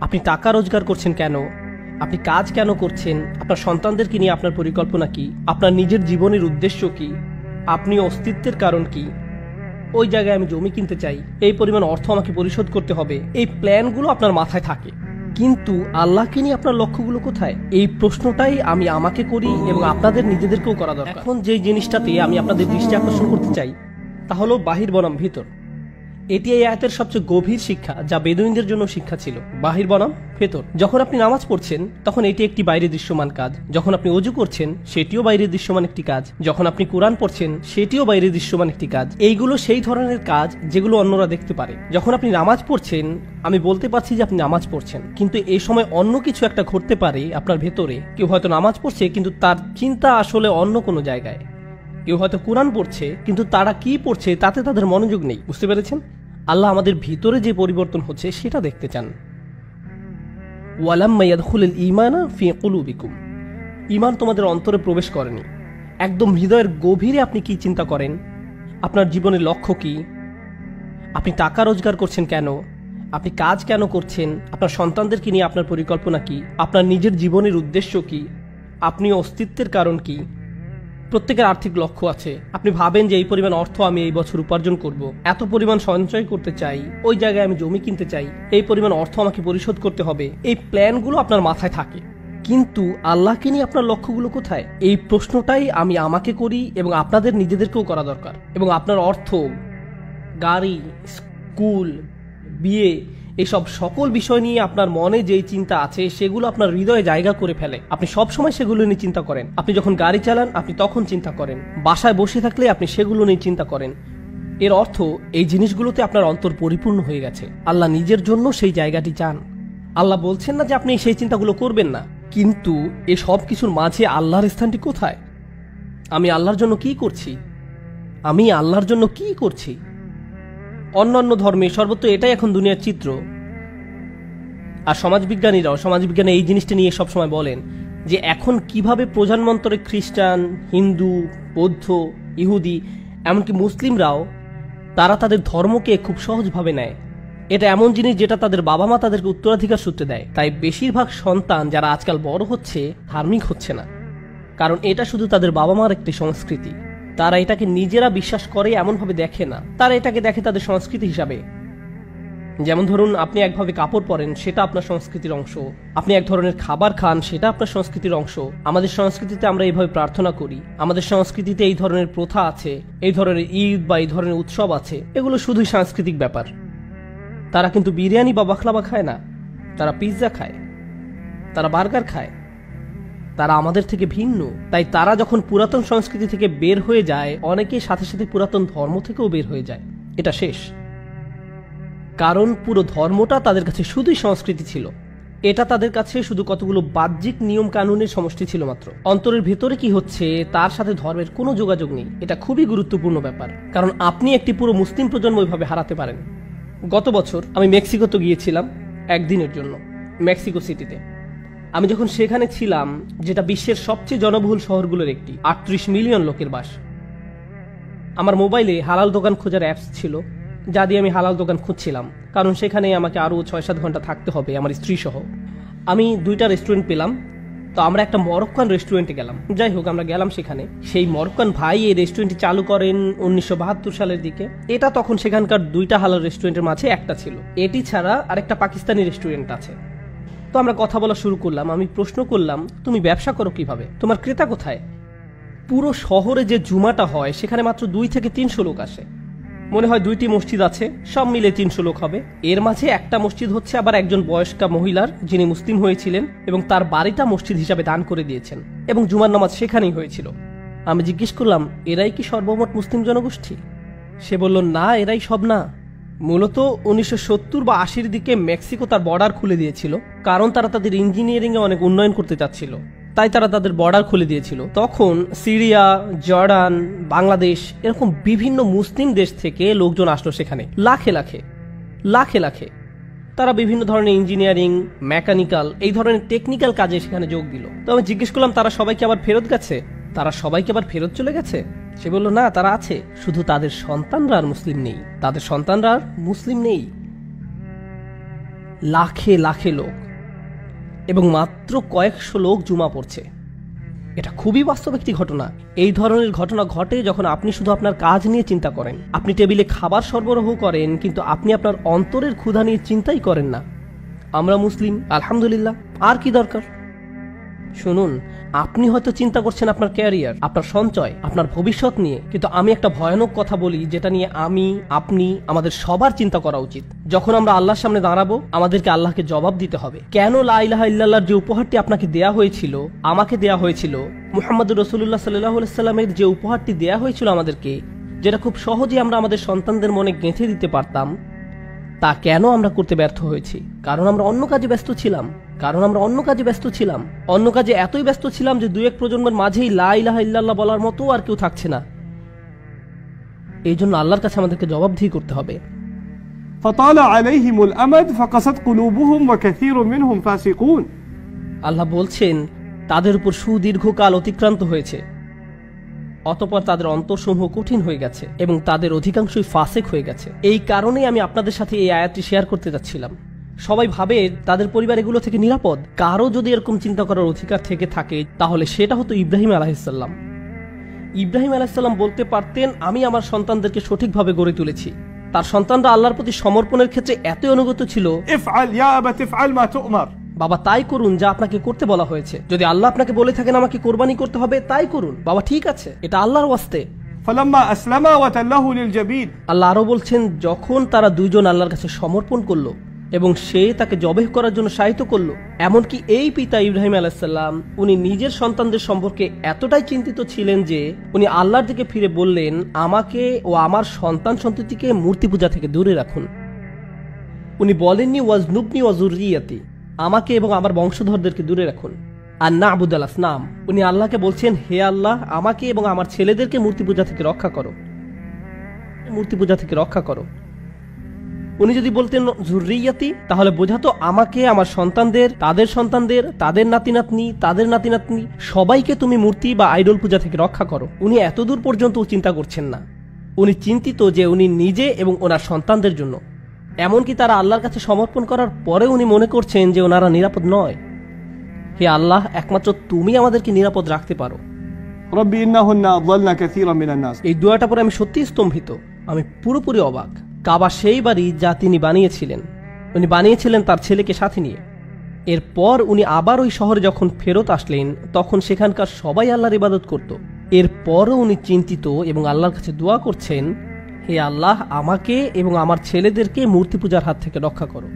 আপনি টাকা রোজগার করছেন কেন? আপনি কাজ কেন করছেন? আপনার সন্তানদেরকে নিয়ে আপনার পরিকল্পনা কি? আপনার নিজের জীবনের উদ্দেশ্য কি? আপনি অস্তিত্বের কারণ কি? ওই জায়গায় আমি জমি কিনতে চাই, এই পরিমাণ অর্থ আমাকে পরিশোধ করতে হবে, এই প্ল্যানগুলো আপনার মাথায় থাকে। কিন্তু আল্লাহকে নিয়ে আপনার লক্ষ্যগুলো কোথায়? এই প্রশ্নটাই আমি আমাকে করি এবং আপনাদের নিজেদেরকেও করা দরকার। এখন যে জিনিসটাতে আমি আপনাদের দৃষ্টি আকর্ষণ করতে চাই তা হলো বাহির বনাম ভিতর। এটি এই আয়াতের সবচেয়ে গভীর শিক্ষা, যা বেদুইনদের জন্য শিক্ষা ছিল। বাহির বনাম ভেতর। যখন আপনি নামাজ পড়ছেন তখন এটি একটি বাইরে দৃশ্যমান কাজ। যখন আপনি ওযু করছেন সেটিও বাইরে দৃশ্যমান একটি কাজ। যখন আপনি কোরআন পড়ছেন সেটিও বাইরে দৃশ্যমান একটি কাজ। এইগুলো সেই ধরনের কাজ যেগুলো অন্যরা দেখতে পারে। যখন আপনি নামাজ পড়ছেন, আমি বলতে পারছি যে আপনি নামাজ পড়ছেন, কিন্তু এই সময় অন্য কিছু একটা ঘটতে পারে আপনার ভেতরে। কেউ হয়তো নামাজ পড়ছে কিন্তু তার চিন্তা আসলে অন্য কোনো জায়গায়। কেউ হয়তো কোরআন পড়ছে কিন্তু তারা কি পড়ছে তাতে তাদের মনোযোগ নেই। বুঝতে পেরেছেন? আল্লাহ আমাদের ভিতরে যে পরিবর্তন হচ্ছে সেটা দেখতে চান। ওয়ালাম্মা ইয়াদখুলুল ঈমানা ফি কুলুবিকুম। ঈমান তোমাদের অন্তরে প্রবেশ করেনি। একদম হৃদয়ের গভীরে আপনি কি চিন্তা করেন? আপনার জীবনের লক্ষ্য কি? আপনি টাকা রোজগার করছেন কেন? আপনি কাজ কেন করছেন? আপনার সন্তানদেরকে নিয়ে আপনার পরিকল্পনা কি? আপনার নিজের জীবনের উদ্দেশ্য কি? আপনি অস্তিত্বের কারণ কি? প্রত্যেকের আর্থিক লক্ষ্য আছে। আপনি ভাবেন যে এই পরিমাণ অর্থ আমি এই বছর উপার্জন করব, এত পরিমাণ সঞ্চয় করতে চাই, ওই জায়গায় আমি জমি কিনতে চাই, এই পরিমাণ অর্থ আমাকে পরিশোধ করতে হবে। এই প্ল্যানগুলো আপনার মাথায় থাকে। কিন্তু আল্লাহকে নিয়ে আপনার লক্ষ্যগুলো কোথায়? এই প্রশ্নটাই আমি আমাকে করি এবং আপনাদের নিজেদেরকেও করা দরকার। এবং আপনার অর্থ, গাড়ি, স্কুল, বিয়ে, এসব সকল বিষয় নিয়ে আপনার মনে যেই চিন্তা আছে সেগুলো আপনার হৃদয়ে জায়গা করে ফেলে। আপনি সব সময় সেগুলো নিয়ে চিন্তা করেন। আপনি যখন গাড়ি চালান আপনি তখন চিন্তা করেন। বাসায় বসে থাকলে আপনি সেগুলো নিয়ে চিন্তা করেন। এর অর্থ এই জিনিসগুলোতে আপনার অন্তর পরিপূর্ণ হয়ে গেছে। আল্লাহ নিজের জন্য সেই জায়গাটি চান। আল্লাহ বলছেন না যে আপনি সেই চিন্তাগুলো করবেন না, কিন্তু এ সব কিছুর মাঝে আল্লাহর স্থানটি কোথায়? আমি আল্লাহর জন্য কি করছি? আমি আল্লাহর জন্য কি করছি? অন্যান্য ধর্মে সর্বত্র এটাই এখন দুনিয়ার চিত্র। আর সমাজবিজ্ঞানে এই জিনিসটা নিয়ে সবসময় বলেন যে এখন কিভাবে প্রধানমন্ত্রী খ্রিস্টান, হিন্দু, বৌদ্ধ, ইহুদি, এমনকি মুসলিমরাও তারা তাদের ধর্মকে খুব সহজভাবে নেয়। এটা এমন জিনিস যেটা তাদের বাবা মা তাদেরকে উত্তরাধিকার সূত্রে দেয়। তাই বেশিরভাগ সন্তান যারা আজকাল বড় হচ্ছে ধার্মিক হচ্ছে না, কারণ এটা শুধু তাদের বাবা মার একটি সংস্কৃতি। তারা এটাকে নিজেরা বিশ্বাস করে এমনভাবে দেখে না, তারা এটাকে দেখে তাদের সংস্কৃতি হিসাবে। যেমন ধরুন, আপনি একভাবে কাপড় পরেন, সেটা আপনার সংস্কৃতির অংশ। আপনি এক ধরনের খাবার খান, সেটা আপনার সংস্কৃতির অংশ। আমাদের সংস্কৃতিতে আমরা এইভাবে প্রার্থনা করি, আমাদের সংস্কৃতিতে এই ধরনের প্রথা আছে, এই ধরনের ঈদ বা এই ধরনের উৎসব আছে। এগুলো শুধুই সাংস্কৃতিক ব্যাপার। তারা কিন্তু বিরিয়ানি বা বাখলাবা খায় না, তারা পিৎজা খায়, তারা বার্গার খায়। তারা আমাদের থেকে ভিন্ন। তাই তারা যখন পুরাতন সংস্কৃতি থেকে বের হয়ে যায়, অনেকেই সাথে সাথে পুরাতন ধর্ম থেকেও বের হয়ে যায়। এটা শেষ, কারণ পুরো ধর্মটা তাদের কাছে শুধুই সংস্কৃতি ছিল। এটা তাদের কাছে শুধু কতগুলো বাহ্যিক নিয়ম কানুনের সমষ্টি ছিল মাত্র। অন্তরের ভেতরে কি হচ্ছে তার সাথে ধর্মের কোনো যোগাযোগ নেই। এটা খুবই গুরুত্বপূর্ণ ব্যাপার, কারণ আপনি একটি পুরো মুসলিম প্রজন্ম ওইভাবে হারাতে পারেন। গত বছর আমি মেক্সিকোতে গিয়েছিলাম একদিনের জন্য, মেক্সিকো সিটিতে। আমি যখন সেখানে ছিলাম, যেটা বিশ্বের সবচেয়ে জনবহুল শহরগুলোর একটি, 38 মিলিয়ন লোকের বাস, আমার মোবাইলে হালাল দোকান খোঁজার অ্যাপস ছিল, যা দিয়ে আমি হালাল দোকান খুঁজছিলাম, কারণ সেখানে আমাকে আরও 6-7 ঘন্টা থাকতে হবে আমার স্ত্রী সহ। আমি 2টা রেস্টুরেন্ট পেলাম, তো আমরা একটা মরক্কান রেস্টুরেন্টে গেলাম। যাই হোক, আমরা গেলাম সেখানে। সেই মরক্কান ভাই এই রেস্টুরেন্টটি চালু করেন 1972 সালের দিকে। এটা তখন সেখানকার 2টা হালাল রেস্টুরেন্টের মাঝে একটা ছিল। এটি ছাড়া আরেকটা পাকিস্তানি রেস্টুরেন্ট আছে। তো আমরা কথা বলা শুরু করলাম। আমি প্রশ্ন করলাম, তুমি ব্যবসা করো কিভাবে? তোমার ক্রেতা কোথায়? পুরো শহরে যে জুমাটা হয় সেখানে মাত্র 2 থেকে 300 লোক আসে। মনে হয় 2টি মসজিদ আছে, সব মিলে 300 লোক হবে। এর মাঝে একটা মসজিদ হচ্ছে আবার একজন বয়স্কা মহিলার, যিনি মুসলিম হয়েছিলেন এবং তার বাড়িটা মসজিদ হিসাবে দান করে দিয়েছেন, এবং জুমার নামাজ সেখানেই হয়েছিল। আমি জিজ্ঞেস করলাম, এরাই কি সর্বমোট মুসলিম জনগোষ্ঠী? সে বলল, না, এরাই সব না। মূলত 1970 বা 80-র দিকে মেক্সিকো তার বর্ডার খুলে দিয়েছিল, কারণ তারা তাদের ইঞ্জিনিয়ারিংয়ে অনেক উন্নয়ন করতে চাচ্ছিল। তাই তারা তাদের বর্ডার খুলে দিয়েছিল। তখন সিরিয়া, জর্ডান, বাংলাদেশ, এরকম বিভিন্ন মুসলিম দেশ থেকে লোকজন আসলো সেখানে, লাখে লাখে লাখে লাখে। তারা বিভিন্ন ধরনের ইঞ্জিনিয়ারিং, মেকানিক্যাল, এই ধরনের টেকনিক্যাল কাজে সেখানে যোগ দিল। তো আমি জিজ্ঞেস করলাম, তারা সবাইকে আবার ফেরত গেছে? তারা সবাইকে আবার ফেরত চলে গেছে? সে বলল, না, তারা আছে, শুধু তাদের সন্তানরা আর মুসলিম নেই। তাদের সন্তানরা আর মুসলিম নেই। লাখে লাখে লোক এবং মাত্র কয়েকশো লোক জুমা পড়ছে। এটা খুবই বাস্তব একটি ঘটনা। এই ধরনের ঘটনা ঘটে যখন আপনি শুধু আপনার কাজ নিয়ে চিন্তা করেন। আপনি টেবিলে খাবার সরবরাহ করেন, কিন্তু আপনি আপনার অন্তরের ক্ষুধা নিয়ে চিন্তাই করেন না। আমরা মুসলিম, আলহামদুলিল্লাহ, আর কি দরকার? শুনুন, আপনি হয়তো চিন্তা করছেন আপনার ক্যারিয়ার, আপনার সঞ্চয়, আপনার ভবিষ্যৎ নিয়ে, কিন্তু আমি একটা ভয়ানক কথা বলি যেটা নিয়ে আপনি আমাদের সবার চিন্তা করা উচিত। যখন আমরা আল্লাহর সামনে দাঁড়াবো, আমাদেরকে আল্লাহকে জবাব দিতে হবে। কেন লা ইলাহা ইল্লাল্লাহর যে উপহারটি আপনাকে দেয়া হয়েছিল, আমাকে দেয়া হয়েছিল, মুহাম্মদুর রাসূলুল্লাহ সাল্লাল্লাহু আলাইহি সাল্লামের যে উপহারটি দেয়া হয়েছিল আমাদেরকে, যেটা খুব সহজে আমরা আমাদের সন্তানদের মনে গেঁথে দিতে পারতাম, তা কেন আমরা করতে ব্যর্থ হয়েছি? কারণ আমরা অন্য কাজে ব্যস্ত ছিলাম। অন্য কাজে এতই ব্যস্ত ছিলাম যে দুই এক প্রজন্মের মাঝেই লা ইলাহা ইল্লাল্লাহ বলার মতো আর কেউ থাকছে না। এই জন্য আল্লাহর কাছে আমাদেরকে জবাবদিহি করতে হবে। فطال عليهم الأمد فقست قلوبهم وكثير منهم فاسقون। আল্লাহ বলছেন, তাদের উপর সুদীর্ঘকাল অতিক্রান্ত হয়েছে, অতঃপর তাদের অন্তরসমূহ কঠিন হয়ে গেছে এবং তাদের অধিকাংশই ফাসেক হয়ে গেছে। এই কারণেই আমি আপনাদের সাথে এই আয়াতটি শেয়ার করতে যাচ্ছিলাম। সবাই ভাবে তাদের পরিবার এগুলো থেকে নিরাপদ। কারো যদি এরকম চিন্তা করার অধিকার থেকে থাকে, তাহলে সেটা হতো ইব্রাহিম আলাইহিসসালাম। ইব্রাহিম আলাইহিসসালাম বলতে পারতেন, আমি আমার সন্তানদেরকে সঠিকভাবে গড়ে তুলেছি। তার সন্তানরা আল্লাহর প্রতি সমর্পণের ক্ষেত্রে এতই অনুগত ছিল, ইফআল ইয়া আবাত ইফআল মা তু'মার, বাবা তাই করুন যা আপনাকে করতে বলা হয়েছে। যদি আল্লাহ আপনাকে বলে থাকেন আমাকে কোরবানি করতে হবে, তাই করুন, বাবা ঠিক আছে, এটা আল্লাহর ওয়াস্তে। ফালাম্মা আসলামা ওয়া তাল্লাহু লিল জাবিন। আল্লাহ আরো বলছেন, যখন তারা দুইজন আল্লাহর কাছে সমর্পণ করলো এবং সে তাকে জবেহ করার জন্য সাহিত্য করলো। এমনকি এই পিতা ইব্রাহিম আলাইহিসসালাম, উনি নিজের সন্তানদের সম্পর্কে এতটাই চিন্তিত ছিলেন যে উনি আল্লাহর দিকে ফিরে বললেন, আমাকে ও আমার সন্তান সন্ততিকে মূর্তি পূজা থেকে দূরে রাখুন। উনি বলেননি ওয়াজনুবনি ওয়াজুররিয়াতি, আমাকে এবং আমার বংশধরদেরকে দূরে রাখুন। আর না আবুদাল আসনাম, উনি আল্লাহকে বলছেন, হে আল্লাহ, আমাকে এবং আমার ছেলেদেরকে মূর্তি পূজা থেকে রক্ষা করো। উনি যদি বলতেন জুররিয়াতি, তাহলে বোঝাতো আমাকে, আমার সন্তানদের, তাদের সন্তানদের, তাদের নাতি নাতনি সবাইকে তুমি মূর্তি বা আইডল পূজা থেকে রক্ষা করো। উনি এতদূর পর্যন্ত চিন্তা করছেন না। উনি চিন্তিত যে উনি নিজে এবং ওনার সন্তানদের জন্য। এমনকি তারা আল্লাহর কাছে সমর্পণ করার পরে উনি মনে করছেন যে ওনারা নিরাপদ নয়। হে আল্লাহ, একমাত্র তুমি আমাদেরকে নিরাপদ রাখতে পারো। রব্বি ইন্নাহুন্না আযাল্না কাসীরাম মিনান নাস। এই দোয়াটা পরে আমি সত্যিই স্তম্ভিত, আমি পুরোপুরি অবাক। কাবা সেই বাড়ি যা তিনি বানিয়েছিলেন, উনি বানিয়েছিলেন তার ছেলেকে সাথে নিয়ে। এরপর উনি আবার ওই শহরে যখন ফেরত আসলেন, তখন সেখানকার সবাই আল্লাহর ইবাদত করত। এরপরও উনি চিন্তিত এবং আল্লাহর কাছে দোয়া করছেন, হে আল্লাহ, আমাকে এবং আমার ছেলেদেরকে মূর্তি পূজার হাত থেকে রক্ষা করো।